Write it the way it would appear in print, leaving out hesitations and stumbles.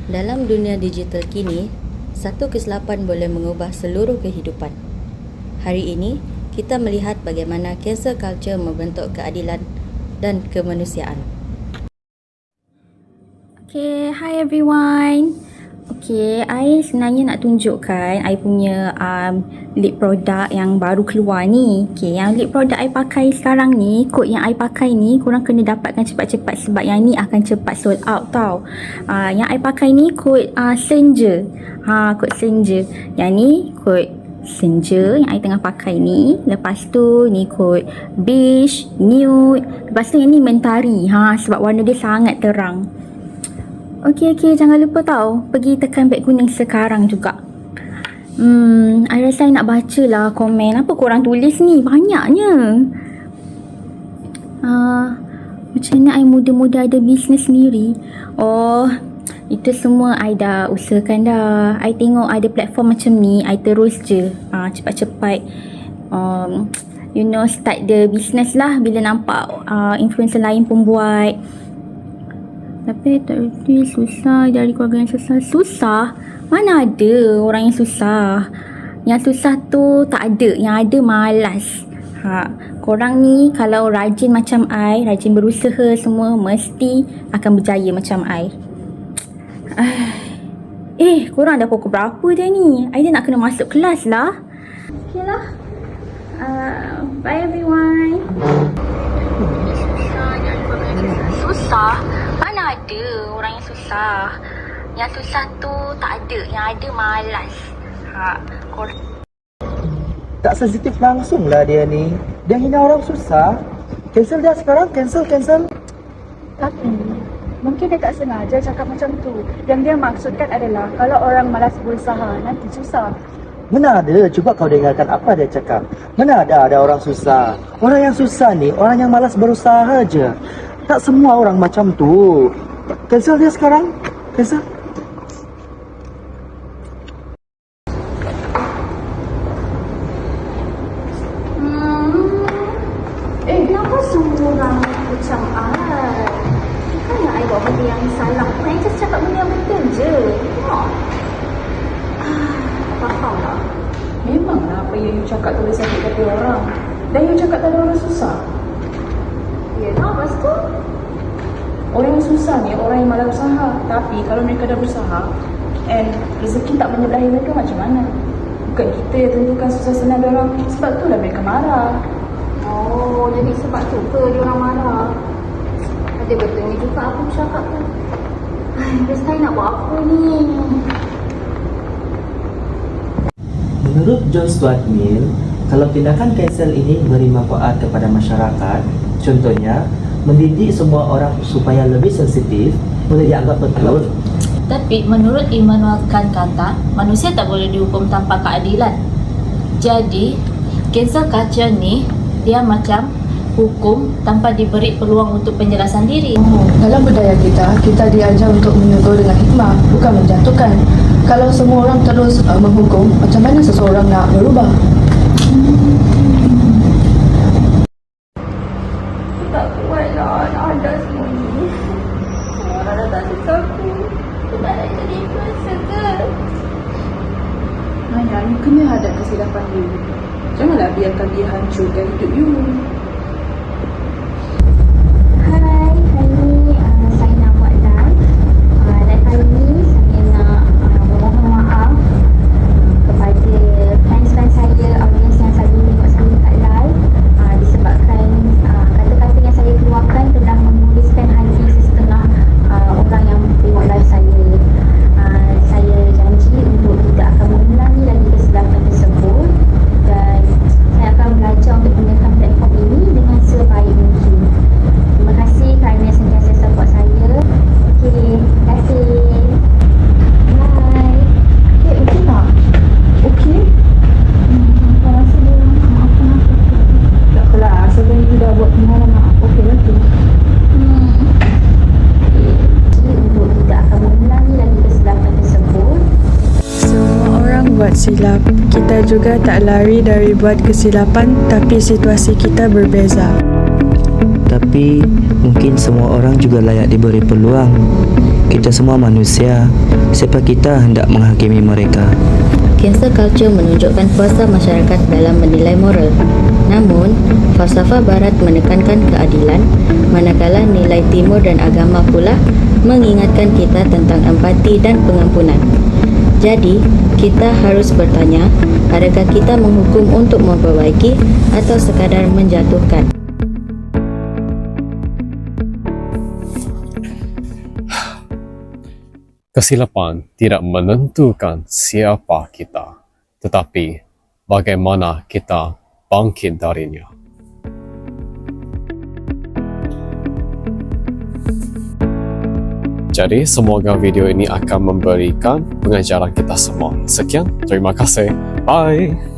Dalam dunia digital kini, satu kesilapan boleh mengubah seluruh kehidupan. Hari ini, kita melihat bagaimana cancel culture membentuk keadilan dan kemanusiaan. Okay, hi everyone. Okay, I sebenarnya nak tunjukkan I punya lip product yang baru keluar ni. Okay, yang lip product I pakai sekarang ni, kod yang I pakai ni, korang kena dapatkan cepat-cepat sebab yang ni akan cepat sold out tau. Yang I pakai ni kod senja. Kod senja. Yang ni kod senja yang I tengah pakai ni. Lepas tu ni kod beige, nude. Lepas tu yang ni mentari. Sebab warna dia sangat terang. Okey, jangan lupa tau pergi tekan beg kuning sekarang juga. I rasa I nak baca lah komen. Apa korang tulis ni? Banyaknya. Macam mana I muda-muda ada bisnes sendiri? Oh, itu semua I dah usahakan dah. I tengok ada platform macam ni, I terus je cepat-cepat start the business lah. Bila nampak influencer lain pun buat. Tapi tak reti, susah dari keluarga yang susah. Susah? Mana ada orang yang susah. Yang susah tu tak ada. Yang ada malas. Korang ni kalau rajin macam I, rajin berusaha semua, mesti akan berjaya macam I. Korang dah pukul berapa dah ni? I dah nak kena masuk kelas lah. Okay lah. Bye everyone. Susah? Mana ada orang yang susah. Yang susah tu tak ada. Yang ada malas. Tak sensitif langsung lah dia ni. Dia hina orang susah. Cancel dia sekarang. Cancel. Tapi mungkin dia tak sengaja cakap macam tu. Yang dia maksudkan adalah kalau orang malas berusaha, nanti susah. Mana ada? Cuba kau dengarkan apa dia cakap. Mana ada orang susah. Orang yang susah ni, orang yang malas berusaha je. Tak semua orang macam tu. Cancel dia sekarang. Cancel. Kenapa semua orang macam I? Bukanlah I buat benda yang salah. I just cakap benda yang betul je. Tengok. Faham tak? Memanglah apa yang you cakap tu boleh sakit hati orang. Dan you cakap tak ada orang susah. Yelah, lepas tu Orang yang susah ni orang yang malas usaha. Tapi kalau mereka dah berusaha and rezeki tak menyebelahi mereka, macam mana? Bukan kita yang tentukan susah senang dia orang. Sebab tu lah mereka marah. Oh, jadi sebab tu ke dia orang marah? Ada betulnya juga apa cakap tu. Best I nak buat apa ni? Menurut John Stuart Mill, kalau tindakan cancel ini beri manfaat kepada masyarakat, contohnya mendidik semua orang supaya lebih sensitif, boleh dianggap betul. Tapi menurut Immanuel Kant kata, manusia tak boleh dihukum tanpa keadilan. Jadi, cancel culture ni dia macam hukum tanpa diberi peluang untuk penjelasan diri. Dalam budaya kita diajar untuk menegur dengan hikmah, bukan menjatuhkan. Kalau semua orang terus menghukum, macam mana seseorang nak berubah? Tak kuat lah nak ada semua ni. Semua orang dah tak suka aku. Aku tak nak jadi influencer ke? Naya, you kena hadap kesilapan you. Janganlah biarkan dia hancurkan hidup you. Hai, hari ni saya nak buat live. Live hari ni saya nak memohon maaf kepada fans-fans saya, audiens yang selalu tengok saya kat live, disebabkan kata-kata yang saya keluarkan telah menuliskan hati sesetengah orang yang tengok live saya. Saya janji untuk tidak akan mengulangi lagi kesilapan tersebut dan saya akan belajar untuk menggunakan platform ini dengan sebaik mungkin. Terima kasih kerana sentiasa support saya. Okey, terima kasih. Bye. Okey tak? Okey? Terima kasih dia. Maafkan aku. Tak apalah, sebelum you dah buat permohonan maaf. Okey lah tu. Untuk tidak akan mengulangi lagi kesilapan tersebut. Semua orang buat silap. Kita juga tak lari dari buat kesilapan, tapi situasi kita berbeza. Tapi mungkin semua orang juga layak diberi peluang. Kita semua manusia. Siapa kita hendak menghakimi mereka? Cancel culture menunjukkan kuasa masyarakat dalam menilai moral. Namun, falsafah barat menekankan keadilan, manakala nilai timur dan agama pula mengingatkan kita tentang empati dan pengampunan. Jadi, kita harus bertanya, adakah kita menghukum untuk memperbaiki atau sekadar menjatuhkan? Kesilapan tidak menentukan siapa kita, tetapi bagaimana kita bangkit darinya. Jadi, semoga video ini akan memberikan pengajaran kita semua. Sekian, terima kasih. Bye!